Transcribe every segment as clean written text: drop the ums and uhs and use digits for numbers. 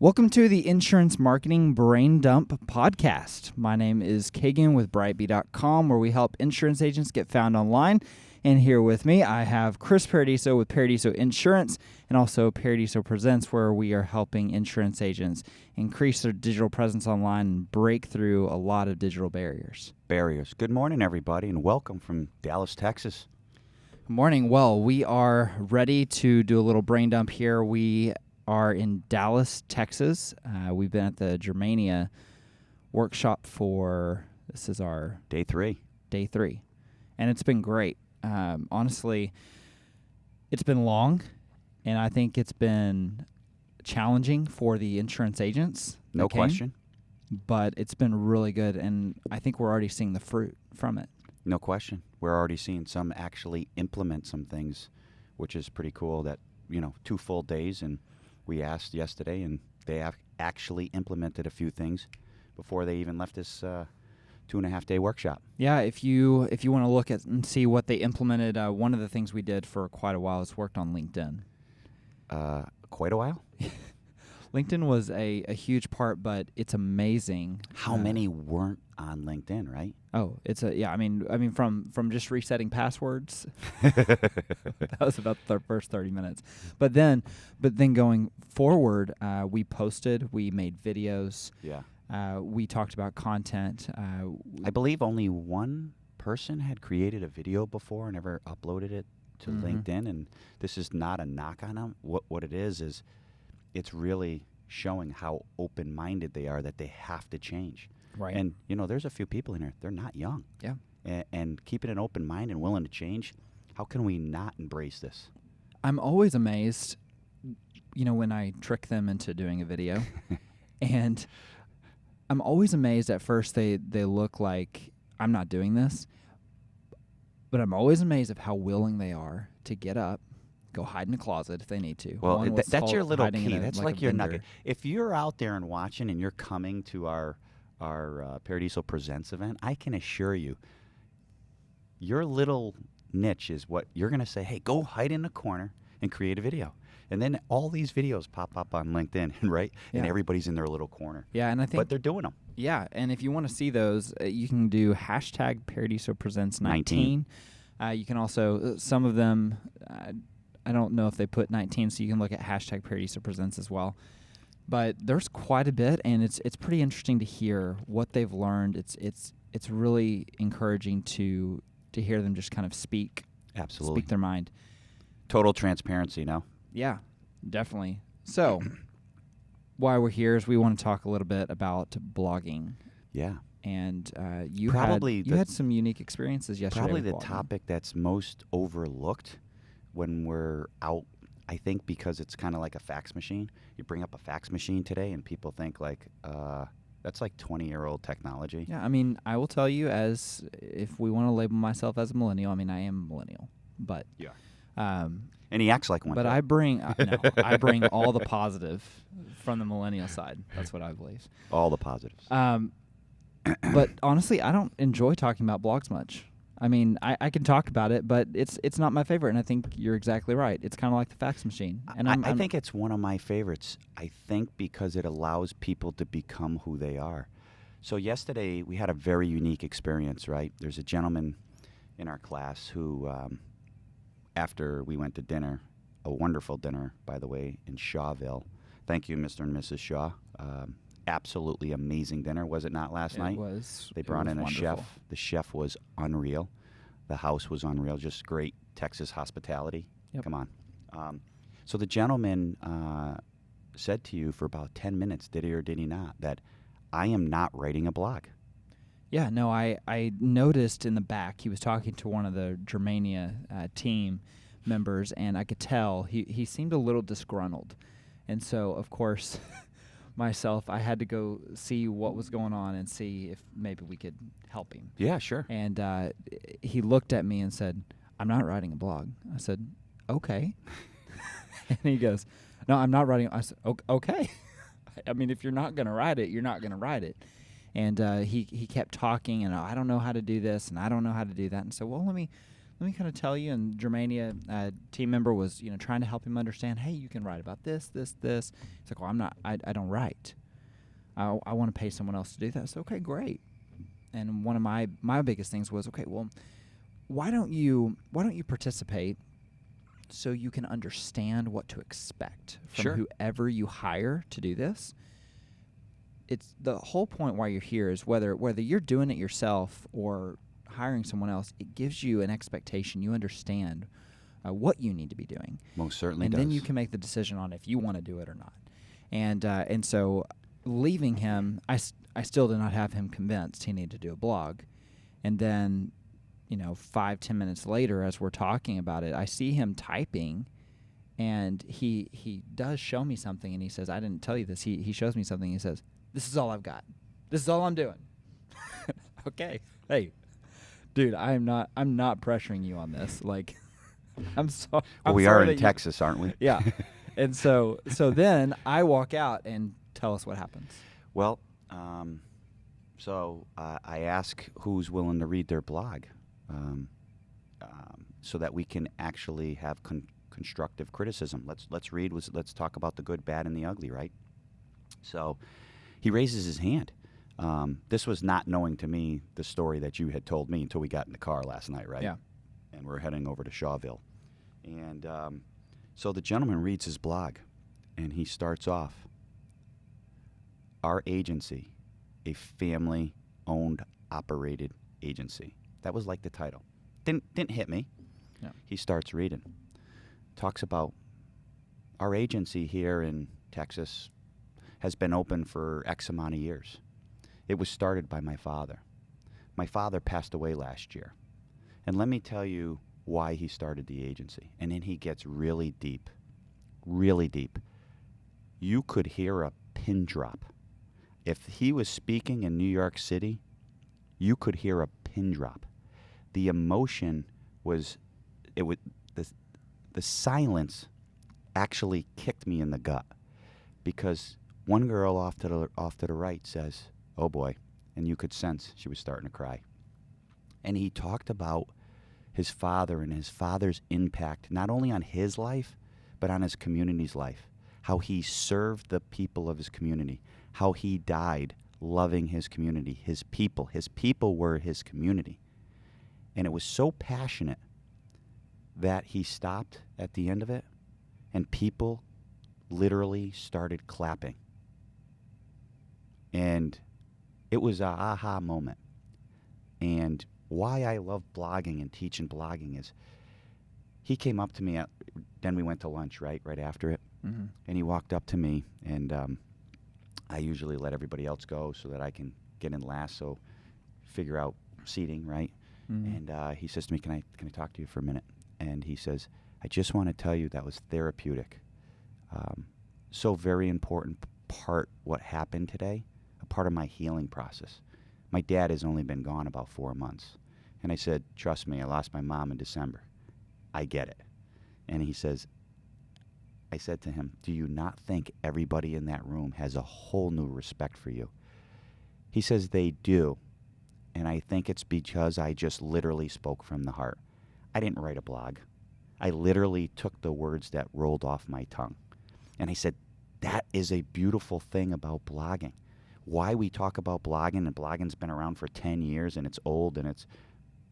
Welcome to the Insurance Marketing Brain Dump Podcast. My name is Keagan with Britebee.com, where we help insurance agents get found online. And here with me, I have Chris Paradiso with Paradiso Insurance, and also Paradiso Presents, where we are helping insurance agents increase their digital presence online and break through a lot of digital barriers. Good morning, everybody, and welcome from Dallas, Texas. Good morning. Well, we are ready to do a little brain dump here. We are in Dallas, Texas. We've been at the Germania workshop this is our Day three. And it's been great. Honestly, it's been long, and I think it's been challenging for the insurance agents. No question. But it's been really good, and I think we're already seeing the fruit from it. No question. We're already seeing some actually implement some things, which is pretty cool that, 2 full days, and we asked yesterday, and they have actually implemented a few things before they even left this 2.5-day workshop. Yeah, if you want to look at and see what they implemented, one of the things we did for quite a while is worked on LinkedIn. Quite a while? LinkedIn was a huge part, but it's amazing. How many weren't on LinkedIn, right? Oh, I mean from just resetting passwords, that was about the first 30 minutes. But then going forward, we posted, we made videos. Yeah. We talked about content. I believe only one person had created a video before and never uploaded it to LinkedIn, and this is not a knock on them. What it is it's really showing how open-minded they are, that they have to change. Right. And, there's a few people in here, they're not young. Yeah. And keeping an open mind and willing to change, how can we not embrace this? I'm always amazed, when I trick them into doing a video. And I'm always amazed at first they look like I'm not doing this. But I'm always amazed at how willing they are to get up, go hide in a closet if they need to. Well, that's your little key. That's like your nugget. If you're out there and watching and you're coming to our Paradiso Presents event, I can assure you, your little niche is what you're going to say, hey, go hide in a corner and create a video. And then all these videos pop up on LinkedIn, right? Yeah. And everybody's in their little corner. Yeah, and I think... But they're doing them. Yeah, and if you want to see those, you can do hashtag Paradiso Presents 19. You can also, some of them... I don't know if they put 19, so you can look at hashtag Paradiso Presents as well. But there's quite a bit, and it's pretty interesting to hear what they've learned. It's really encouraging to hear them just kind of speak. Absolutely. Speak their mind. Total transparency, no? Yeah, definitely. So, why we're here is we want to talk a little bit about blogging. Yeah. And you had some unique experiences yesterday. Probably with the blogging. topic that's most overlooked when we're out, I think, because it's kind of like a fax machine. You bring up a fax machine today, and people think that's like 20-year-old technology. Yeah, I mean, I will tell you, as if we want to label myself as a millennial, I mean, I am a millennial, but yeah. And he acts like one. But I bring all the positive from the millennial side. That's what I believe. All the positives. But honestly, I don't enjoy talking about blogs much. I mean, I can talk about it, but it's not my favorite, and I think you're exactly right. It's kind of like the fax machine. And I think it's one of my favorites, I think, because it allows people to become who they are. So yesterday, we had a very unique experience, right? There's a gentleman in our class who, after we went to dinner, a wonderful dinner, by the way, in Shawville. Thank you, Mr. and Mrs. Shaw. Absolutely amazing dinner, was it not last night? It was. They brought in a wonderful chef. The chef was unreal. The house was unreal. Just great Texas hospitality. Yep. Come on. So the gentleman said to you for about 10 minutes, did he or did he not, that I am not writing a blog. Yeah, no, I noticed in the back he was talking to one of the Germania team members, and I could tell he seemed a little disgruntled. And so, of course... myself, I had to go see what was going on and see if maybe we could help him. Yeah, sure. And he looked at me and said, I'm not writing a blog. I said, okay. And he goes, no, I'm not writing. I said, okay. I mean, if you're not going to write it, you're not going to write it. And he kept talking, and I don't know how to do this, and I don't know how to do that. And so, well, let let me kind of tell you. And Germania, team member, was trying to help him understand. Hey, you can write about this, this, this. He's like, well, I'm not. I don't write. I want to pay someone else to do that. So okay, great. And one of my biggest things was, okay, well, why don't you participate so you can understand what to expect from whoever you hire to do this. It's the whole point why you're here is whether you're doing it yourself or hiring someone else, it gives you an expectation. You understand what you need to be doing. Most certainly and does. then you can make the decision on if you want to do it or not. And so leaving him, I still did not have him convinced he needed to do a blog. And then 5-10 minutes later, as we're talking about it, I see him typing, and he does show me something, and he says, I didn't tell you this. He shows me something. He says, this is all I've got. This is all I'm doing. Okay. Hey, dude, I'm not pressuring you on this. Like, I'm sorry. Well, we are in Texas, aren't we? Yeah. And so then I walk out, and tell us what happens. Well, so I ask who's willing to read their blog. So that we can actually have constructive criticism. Let's read. Let's talk about the good, bad, and the ugly, right? So he raises his hand. This was not knowing to me the story that you had told me until we got in the car last night, right? Yeah. And we're heading over to Shawville. And so the gentleman reads his blog, and he starts off, our agency, a family-owned, operated agency. That was like the title. Didn't hit me. Yeah. He starts reading. Talks about our agency here in Texas has been open for X amount of years. It was started by my father. My father passed away last year. And let me tell you why he started the agency. And then he gets really deep. Really deep. You could hear a pin drop. If he was speaking in New York City, you could hear a pin drop. The emotion was, the silence actually kicked me in the gut, because one girl off to the right says, "Oh boy," and you could sense she was starting to cry. And he talked about his father and his father's impact, not only on his life, but on his community's life. How he served the people of his community. How he died loving his community, his people. His people were his community. And it was so passionate that he stopped at the end of it, and people literally started clapping. And it was an aha moment. And why I love blogging and teaching blogging is he came up to me, then we went to lunch, right after it. Mm-hmm. And he walked up to me, and I usually let everybody else go so that I can get in last, so figure out seating, right? Mm-hmm. And he says to me, can I talk to you for a minute? And he says, I just want to tell you that was therapeutic. So very important part what happened today, a part of my healing process. My dad has only been gone about 4 months. And I said, trust me, I lost my mom in December. I get it. And he says, I said to him, do you not think everybody in that room has a whole new respect for you? He says they do. And I think it's because I just literally spoke from the heart. I didn't write a blog. I literally took the words that rolled off my tongue. And I said, that is a beautiful thing about blogging. Why we talk about blogging, and blogging's been around for 10 years and it's old,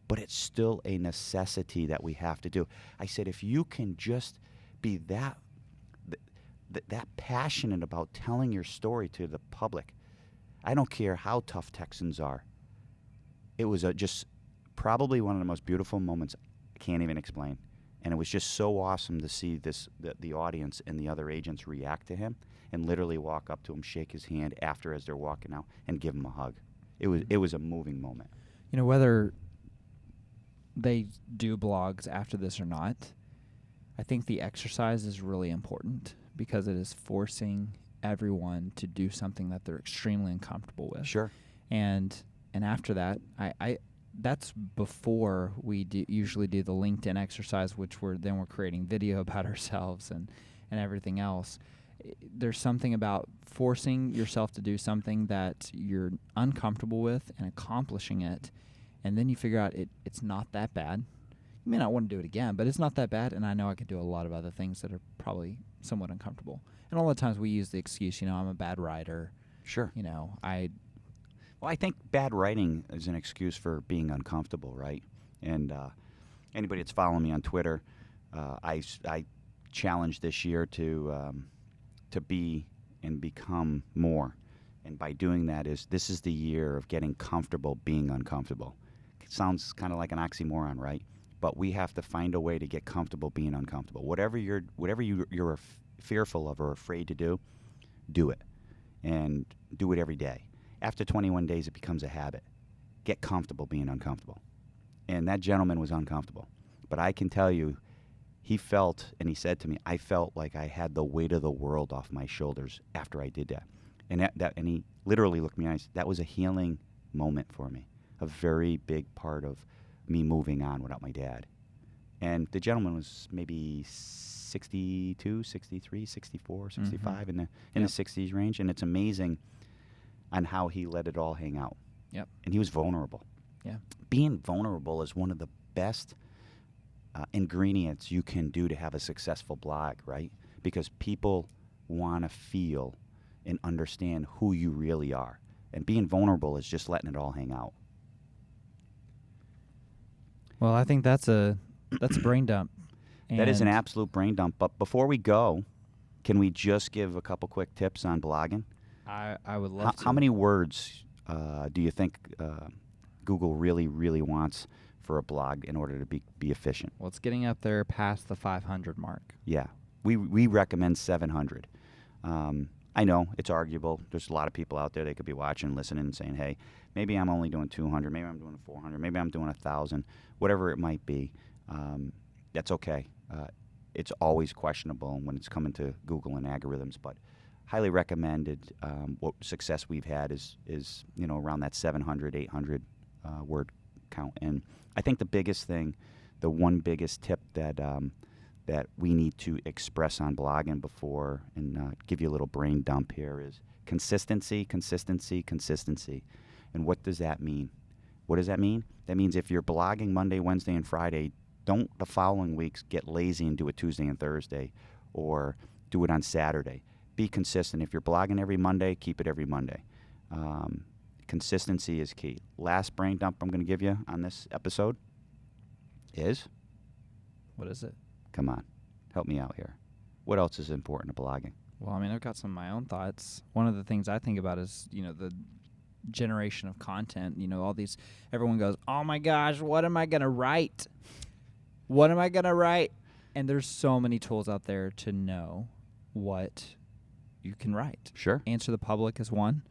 but it's still a necessity that we have to do. I said, if you can just be that passionate about telling your story to the public, I don't care how tough Texans are. It was just probably one of the most beautiful moments I can't even explain. And it was just so awesome to see the audience and the other agents react to him and literally walk up to him, shake his hand after as they're walking out, and give him a hug. It was a moving moment. You know, whether they do blogs after this or not, I think the exercise is really important, because it is forcing everyone to do something that they're extremely uncomfortable with. Sure. And after that, I that's before we usually do the LinkedIn exercise, which we're creating video about ourselves and everything else. There's something about forcing yourself to do something that you're uncomfortable with and accomplishing it, and then you figure out it's not that bad. You may not want to do it again, but it's not that bad, and I know I could do a lot of other things that are probably somewhat uncomfortable. And a lot of times we use the excuse, I'm a bad writer. Sure. Well, I think bad writing is an excuse for being uncomfortable, right? And anybody that's following me on Twitter, I challenged this year to be and become more. And by doing that this is the year of getting comfortable being uncomfortable. It sounds kind of like an oxymoron, right? But we have to find a way to get comfortable being uncomfortable. Whatever you're fearful of or afraid to do it. And do it every day. After 21 days, it becomes a habit. Get comfortable being uncomfortable. And that gentleman was uncomfortable. But I can tell you, he felt, and he said to me, I felt like I had the weight of the world off my shoulders after I did that. And he literally looked me in the eyes. That was a healing moment for me. A very big part of me moving on without my dad. And the gentleman was maybe 62, 63, 64, 65 in the 60s range. And it's amazing on how he let it all hang out. Yep. And he was vulnerable. Yeah. Being vulnerable is one of the best ingredients you can do to have a successful blog, right? Because people want to feel and understand who you really are. And being vulnerable is just letting it all hang out. Well, I think that's a brain dump. That is an absolute brain dump. But before we go, can we just give a couple quick tips on blogging? I would love to. How many words do you think Google really, really wants for a blog in order to be efficient? Well, it's getting up there past the 500 mark. Yeah. We recommend 700. I know it's arguable. There's a lot of people out there, they could be watching, listening, and saying, hey, maybe I'm only doing 200, maybe I'm doing 400, maybe I'm doing 1,000, whatever it might be. That's okay. It's always questionable when it's coming to Google and algorithms, but highly recommended. What success we've had is around that 700, 800 word count. And I think the biggest thing, the one biggest tip that we need to express on blogging before, and give you a little brain dump here, is consistency, consistency, consistency. And what does that mean? What does that mean? That means if you're blogging Monday, Wednesday, and Friday, don't the following weeks get lazy and do it Tuesday and Thursday, or do it on Saturday. Be consistent. If you're blogging every Monday, keep it every Monday. Consistency is key. Last brain dump I'm going to give you on this episode is? What is it? Come on. Help me out here. What else is important to blogging? Well, I mean, I've got some of my own thoughts. One of the things I think about is, the generation of content. All these, everyone goes, oh my gosh, what am I going to write? What am I going to write? And there's so many tools out there to know what you can write. Sure. Answer the Public is one.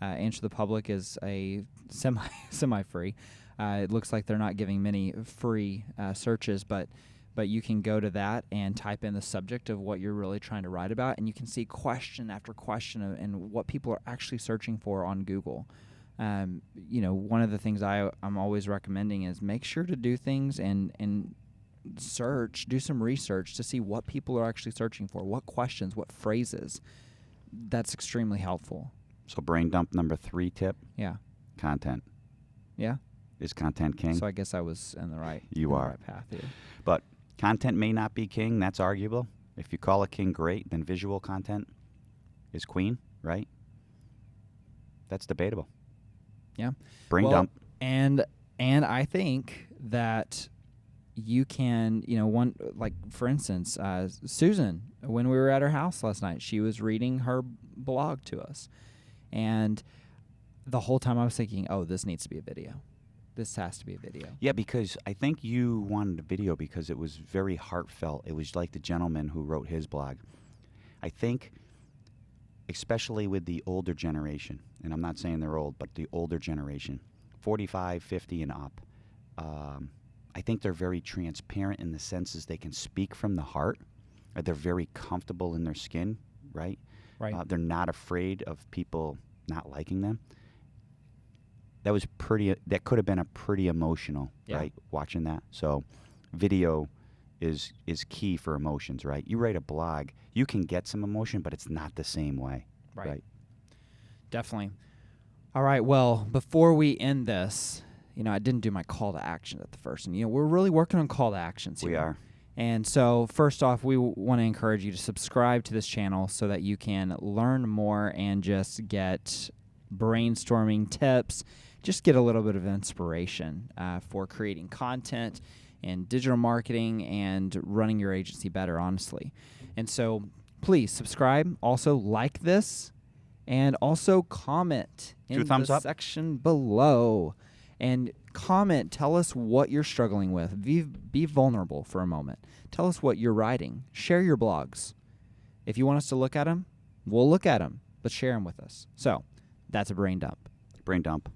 Answer the Public is a semi-free. It looks like they're not giving many free searches, but you can go to that and type in the subject of what you're really trying to write about, and you can see question after question and what people are actually searching for on Google. One of the things I'm always recommending is make sure to do things and do some research to see what people are actually searching for, what questions, what phrases. That's extremely helpful. So brain dump number 3 tip. Yeah. Content. Yeah. Is content king? So I guess I was in the right path here. But content may not be king. That's arguable. If you call it king, great. Then visual content is queen, right? That's debatable. Yeah. Brain dump. And I think that you can, for instance, Susan, when we were at her house last night, she was reading her blog to us. And the whole time I was thinking, oh, this needs to be a video. This has to be a video. Yeah, because I think you wanted a video because it was very heartfelt. It was like the gentleman who wrote his blog. I think, especially with the older generation, and I'm not saying they're old, but the older generation, 45, 50 and up, I think they're very transparent in the senses they can speak from the heart. They're very comfortable in their skin, right? Right. They're not afraid of people not liking them. That could have been a pretty emotional, right, watching that. So video is key for emotions, right? You write a blog, you can get some emotion, but it's not the same way. Right. Definitely. All right, well, before we end this, I didn't do my call to action at the first. And, we're really working on call to actions here. We are. And so first off, we want to encourage you to subscribe to this channel so that you can learn more and just get brainstorming tips, just get a little bit of inspiration for creating content and digital marketing and running your agency better, honestly. And so please subscribe. Also like this and also comment in the section below. And comment, tell us what you're struggling with. Be vulnerable for a moment. Tell us what you're writing. Share your blogs. If you want us to look at them, we'll look at them, but share them with us. So that's a brain dump. Brain dump.